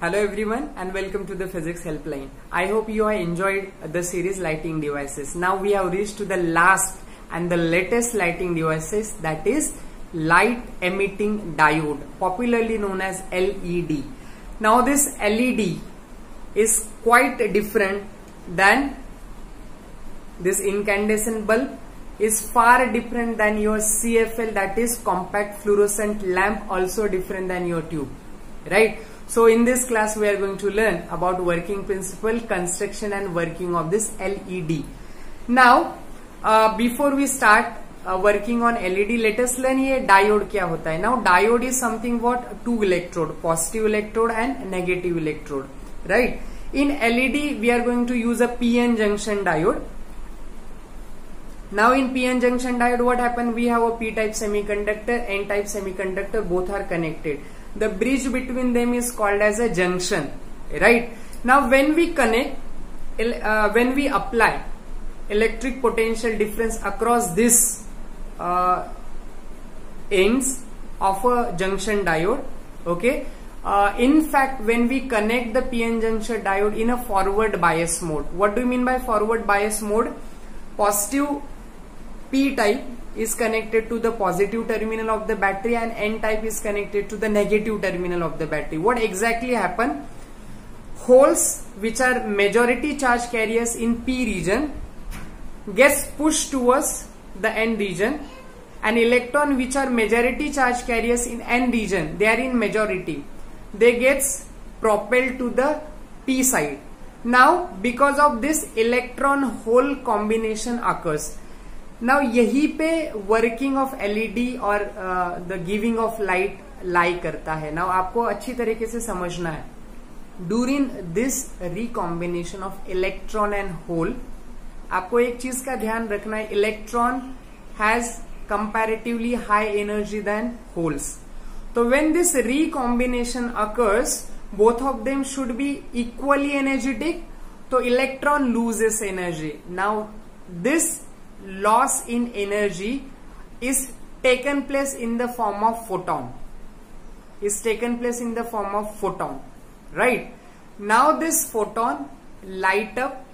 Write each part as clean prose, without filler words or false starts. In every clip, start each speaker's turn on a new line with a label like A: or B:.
A: Hello everyone and welcome to the Physics Helpline. I hope you have enjoyed the series lighting devices. Now we have reached to the last and the latest lighting devices, that is light emitting diode, popularly known as LED. Now this LED is quite different than this incandescent bulb, is far different than your CFL, that is compact fluorescent lamp, also different than your tube, right? So in this class we are going to learn about working principle, construction and working of this LED. Now before we start working on LED, let us learn ये diode क्या होता है. Now diode is something what two electrode, positive electrode and negative electrode, right? In LED we are going to use a PN junction diode. Now in PN junction diode what happened? We have a P-type semiconductor, N-type semiconductor, both are connected. The bridge between them is called as a junction, right? Now when we connect, when we apply electric potential difference across this ends of a junction diode, okay? In fact, when we connect the PN junction diode in a forward bias mode, what do you mean by forward bias mode? Positive P-type is connected to the positive terminal of the battery and N-type is connected to the negative terminal of the battery. What exactly happen? Holes which are majority charge carriers in P region gets pushed towards the N region, and electron which are majority charge carriers in N region, they are in majority, they gets propelled to the P side. Now because of this electron hole combination occurs. Now यही पे working of LED और the giving of light लाई करता है. Now आपको अच्छी तरीके से समझना है, during this recombination of electron and hole आपको एक चीज का ध्यान रखना है, electron has comparatively high energy than holes. तो when this recombination occurs both of them should be equally energetic, तो electron loses energy. Now this loss in energy is taken place in the form of photon, right? Now this photon light up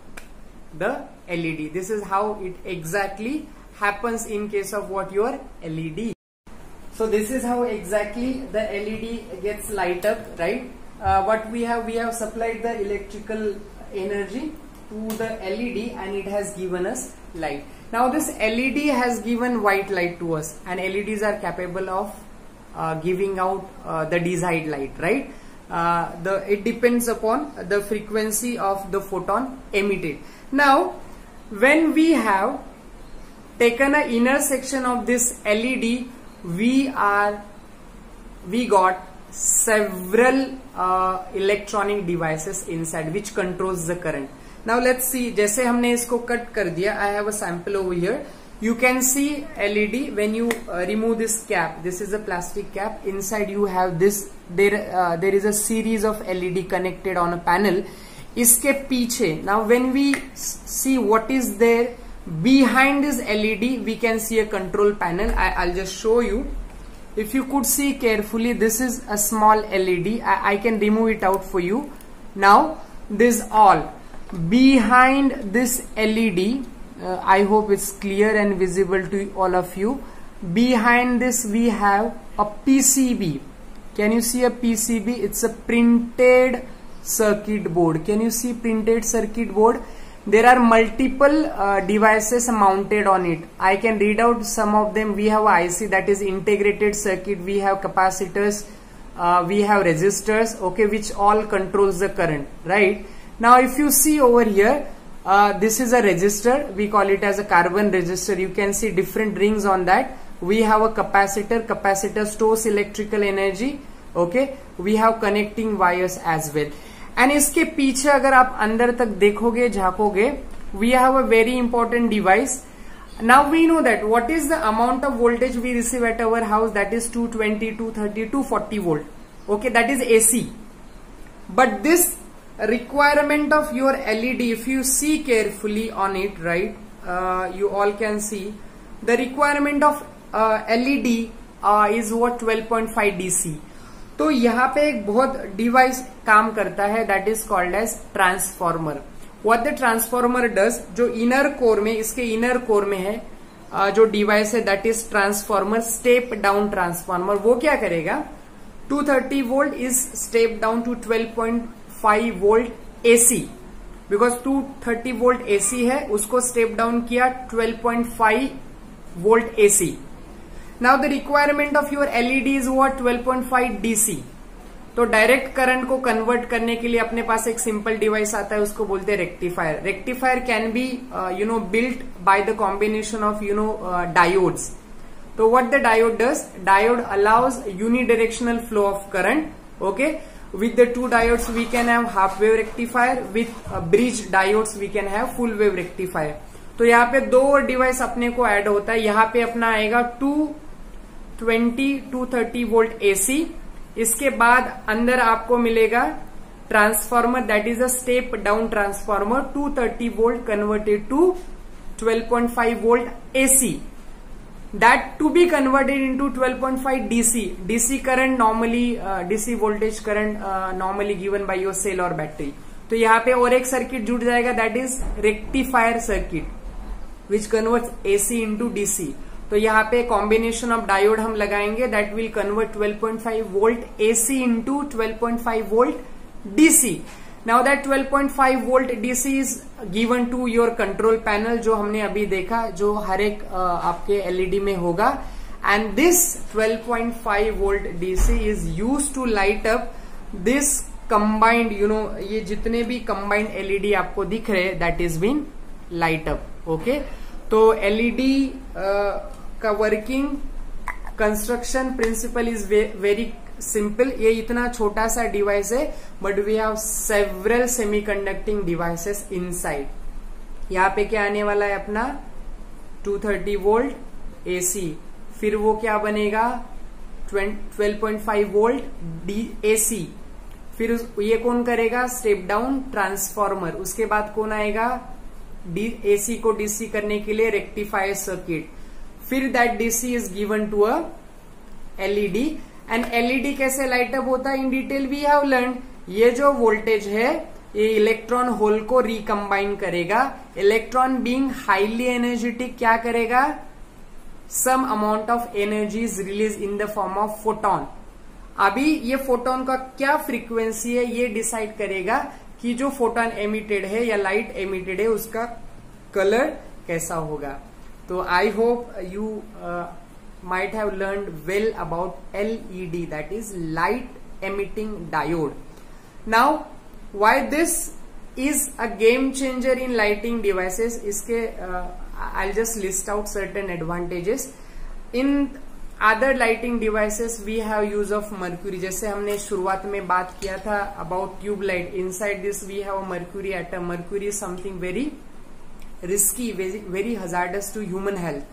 A: the LED. This is how it exactly happens in case of what your LED. So this is how exactly the LED gets light up, right? What we have supplied the electrical energy to the LED and it has given us light. Now this LED has given white light to us, and LEDs are capable of giving out the desired light, right? It depends upon the frequency of the photon emitted. Now when we have taken an inner section of this LED, we got several electronic devices inside which controls the current. Now let's see, जैसे हमने इसको cut कर दिया, I have a sample over here. You can see LED when you remove this cap. This is a plastic cap. Inside you have this. There is a series of LED connected on a panel. इसके पीछे, now when we see what is there behind this LED, we can see a control panel. I'll just show you. If you could see carefully, this is a small LED. I can remove it out for you. Now this all. Behind this LED, I hope it's clear and visible to all of you. Behind this we have a PCB. Can you see a PCB? It's a printed circuit board. Can you see printed circuit board? There are multiple devices mounted on it. I can read out some of them. We have IC, that is integrated circuit. We have capacitors. We have resistors, okay, which all controls the current, right? Now if you see over here, this is a resistor. We call it as a carbon resistor. You can see different rings on that. We have a capacitor. Capacitor stores electrical energy, okay. We have connecting wires as well. And इसके पीछे अगर आप अंदर तक देखोगे, झाँकोगे, we have a very important device. Now we know that what is the amount of voltage we receive at our house, that is 220, 230, 240 volt, okay, that is AC. But this requirement of your LED, if you see carefully on it, right, you all can see the requirement of LED is what 12.5 DC. तो यहाँ पे एक बहुत device काम करता है, that is called as transformer. What the transformer does, जो inner core में, इसके इनर कोर में है जो डिवाइस है that is transformer, step down transformer. वो क्या करेगा, 230 volt is step down to 12.5 volt AC, because 230 volt AC है, उसको स्टेप डाउन किया 12.5 volt AC. Now the requirement of your LED is what, 12.5 DC. तो डायरेक्ट करंट को convert करने के लिए अपने पास एक सिंपल डिवाइस आता है, उसको बोलते हैं rectifier. Rectifier can be built by the combination of diodes. तो what the diode does, diode allows unidirectional flow of current. Okay, with the two diodes we can have half wave rectifier, with bridge diodes we can have full wave rectifier. तो यहाँ पे दो और device अपने को add होता है. यहाँ पे अपना आएगा 230 वोल्ट एसी. इसके बाद अंदर आपको मिलेगा transformer, that is a step down transformer, 230 volt converted to 12.5 volt AC. That to be converted into 12.5 DC. DC current normally, DC voltage current normally given by your cell or battery. तो यहाँ पे और एक circuit जुड़ जाएगा, that is rectifier circuit, which converts AC into DC. तो यहाँ पे कॉम्बिनेशन ऑफ डायोड हम लगाएंगे, that will convert 12.5 volt AC into 12.5 volt DC. Now that 12.5 volt DC is given to your control panel, जो हमने अभी देखा, जो हर एक आपके एलईडी में होगा. And this 12.5 volt DC is used to light up this combined, ये जितने भी combined एलईडी आपको दिख रहे, that is been light up. Okay, तो एलईडी का working construction principle is very simple. ये इतना छोटा सा डिवाइस है, but we have several semiconducting devices inside. यहाँ पे क्या आने वाला है अपना 230 वोल्ट एसी, फिर वो क्या बनेगा 12.5 वोल्ट एसी, फिर ये कौन करेगा, स्टेप डाउन ट्रांसफॉर्मर. उसके बाद कौन आएगा, एसी को डीसी करने के लिए रेक्टिफायर सर्किट. फिर that DC is given to a LED. And LED कैसे लाइट अप होता है in detail we have learn. ये जो वोल्टेज है ये इलेक्ट्रॉन होल को रिकम्बाइन करेगा. इलेक्ट्रॉन बीइंग हाईली एनर्जेटिक क्या करेगा, some amount of energy is release in the form of photon. अभी ये फोटोन का क्या फ्रीक्वेंसी है ये डिसाइड करेगा कि जो फोटोन एमिटेड है या लाइट एमिटेड है उसका कलर कैसा होगा. तो I hope you might have learned well about LED, that is light emitting diode. Now why this is a game changer in lighting devices, iske I'll just list out certain advantages. In other lighting devices we have use of mercury. जैसे हमने शुरुआत में बात किया था about tube light, inside this we have a mercury atom. Mercury is something very risky, very hazardous to human health.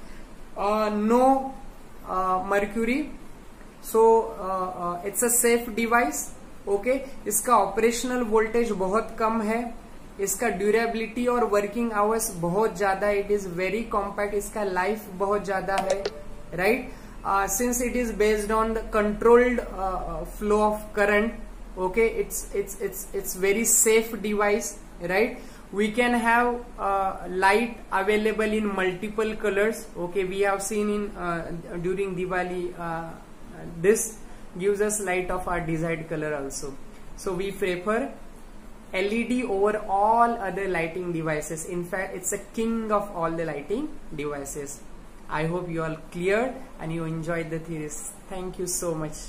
A: No mercury, so it's a safe device. Okay, इसका operational voltage बहुत कम है, इसका ड्यूरेबिलिटी और working hours बहुत ज्यादा, it is very compact, इसका life बहुत ज्यादा है, right. Since it is based on the controlled flow of current. Okay, it's very safe device, right. We can have light available in multiple colors. Okay, we have seen in during Diwali, this gives us light of our desired color also. So we prefer LED over all other lighting devices. In fact, it's a king of all the lighting devices. I hope you all cleared and you enjoyed the theories. Thank you so much.